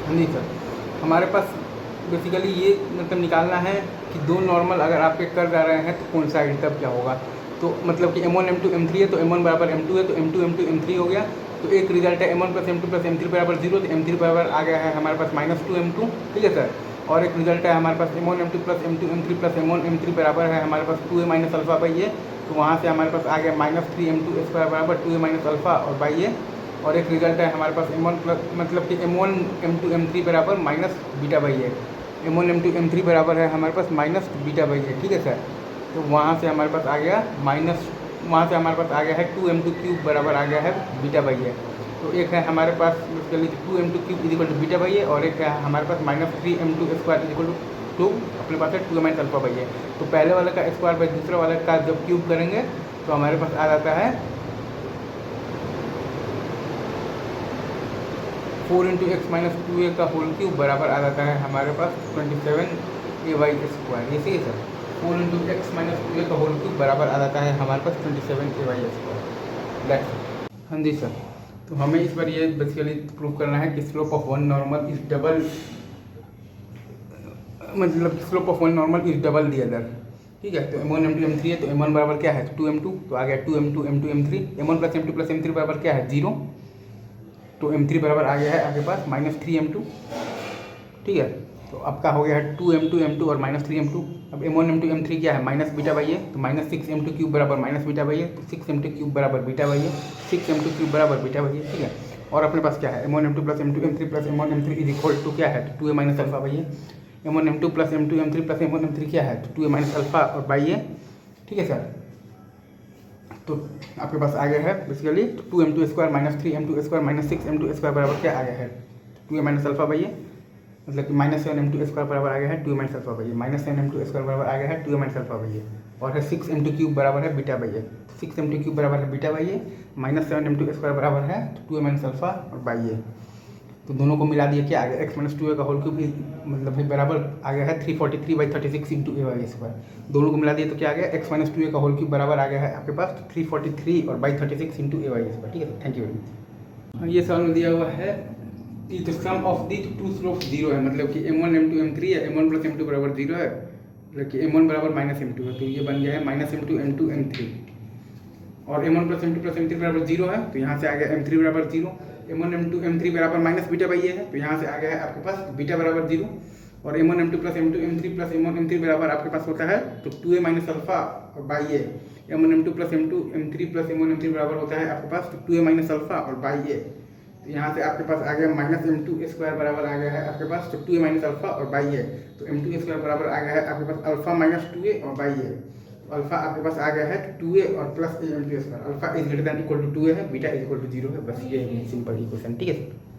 नहीं सर, हमारे पास बेसिकली ये मतलब निकालना है कि दो नॉर्मल अगर आपके कर जा रहे हैं तो कौन सा आइड तब क्या होगा। तो मतलब कि M1 M2 M3 है तो M1 बराबर M2 है तो M2 M2 M3 हो गया। तो एक रिजल्ट है M1 plus M2 plus M3 बराबर 0, तो M3 बराबर आ गया है हमारे पास -2 M2, ठीक है सर। और एक रिजल्ट है हमारे पास M1 M2 plus M2 M3 plus M1 M3 बराबर है हमारे पास 2a माइनस अल्फा बाई ए। तो वहाँ से हमारे पास आ गया -3 M2 स्क्वायर बराबर 2a माइनस अल्फा और बाई ए। और एक रिजल्ट है हमारे पास M1 प्लस मतलब कि M1 M2 M3 बराबर minus beta by a. M1 M2 M3 बराबर है हमारे पास माइनस बीटा बाई ए, ठीक है सर। तो वहाँ से हमारे पास आ गया माइनस, वहाँ से हमारे पास आ गया है 2m2 क्यूब बराबर आ गया है बीटा बाई ए। तो एक है हमारे पास basically 2m2 cube is equal to beta by a, और एक है हमारे पास -3m2 स्क्वायर इजिकल टू अपने पास है 2 माइनस अल्फा बाई ए। तो पहले वाले का स्क्वायर बाई दूसरे वाले का जब क्यूब करेंगे तो हमारे पास आ जाता है 4 इंटू एक्स माइनस 2a का होल क्यूब बराबर आ जाता है हमारे पास 27ay स्क्वायर। ये सही है sir, 4 into x minus 2a का होल क्यूब बराबर आ जाता है हमारे पास 27ay स्क्वायर। दैट्स, हाँ जी सर। तो हमें इस बार ये बेसिकली प्रूव करना है कि slope of one normal is double, मतलब slope of one normal is double the other, ठीक है। तो M1 M2 M3 है तो M1 बराबर क्या है 2m2, तो आ गया 2m2 M2 M3। M1 plus M2 plus M3 बराबर क्या है 0, तो M3 बराबर आ गया है आपके पास -3m2, ठीक है। तो आपका हो गया है 2m2 M2 और -3m2। अब M1 M2 M3 क्या है माइनस बीटा बाई ए, तो -6m2 क्यूब बराबर माइनस बीटा बाई ए, तो 6m2 क्यूब बराबर beta by a, 6m2 cube बराबर बीटा बाई ए, ठीक है। और अपने पास क्या है M1 M2 plus M2 M3 plus M1 M3 is equal to क्या है 2a minus alpha by a. M1 M2 plus M2 M3 plus M1 M3 क्या है 2a माइनस अल्फा और बाई ए, ठीक है सर। तो आपके पास आ गया है basically 2m2 square minus 3m2 square minus 6m2 square बराबर क्या आ गया है 2a माइनस अल्फा बाई ए, मतलब कि -7m2 स्क्वायर बराबर आ गया है 2a minus alpha by A, -7m2 square बराबर आ गया है 2a minus alpha by a, और है 6m2 क्यूब बराबर है beta by a. 6m2 cube बराबर है beta by A, -7m2 square बराबर है 2a माइनस अल्फा और बाई ए। तो दोनों को मिला दिया क्या आ गया x माइनस 2a का होल क्यूब मतलब भाई बराबर आ गया है 343/36 इंटू ए वाई स्क्वायर। दोनों को मिला दिया तो क्या आ गया x माइनस 2a का होल क्यूब बराबर आ गया है आपके पास 343 और 36 इंटू ए वाई स्क्वायर, ठीक है। Thank you very much. ये सवाल में दिया हुआ है कि the sum of the two slope 0 है, मतलब कि M1 M2 M3 है, M1 प्लस M2 बराबर 0 है, मतलब कि M1 बराबर -M2 है, तो ये बन गया है -M2 M2 M3। और M1 plus M2 plus M3 बराबर 0 है, तो यहाँ से आ गया M3 बराबर 0। M1 M2 M3 बराबर माइनस बीटा बाई ए है, तो यहाँ से आ गया है आपके पास बीटा बराबर 0। और M1 M2 plus M2 M3 plus M1 M3 बराबर आपके पास होता है तो 2a माइनस अल्फा और by a. M1 M2 plus M2 M3 plus M1 M3 बराबर होता है आपके पास तो 2a माइनस अल्फा और बाई ए। तो यहाँ से आपके पास आ गया -m2 स्क्वायर बराबर आ गया है आपके पास तो 2a माइनस अल्फा और बाई ए। तो m2 स्क्वायर बराबर आ गया है आपके पास अल्फा माइनस 2a और बाई ए। अल्फा आपके पास आ गया है 2a और प्लस a m2 स्क्वायर। Alpha is greater than equal to 2a है, बीटा इज इक्वल टू 0 है। बस ये सिंपल इक्वेशन, ठीक है सर।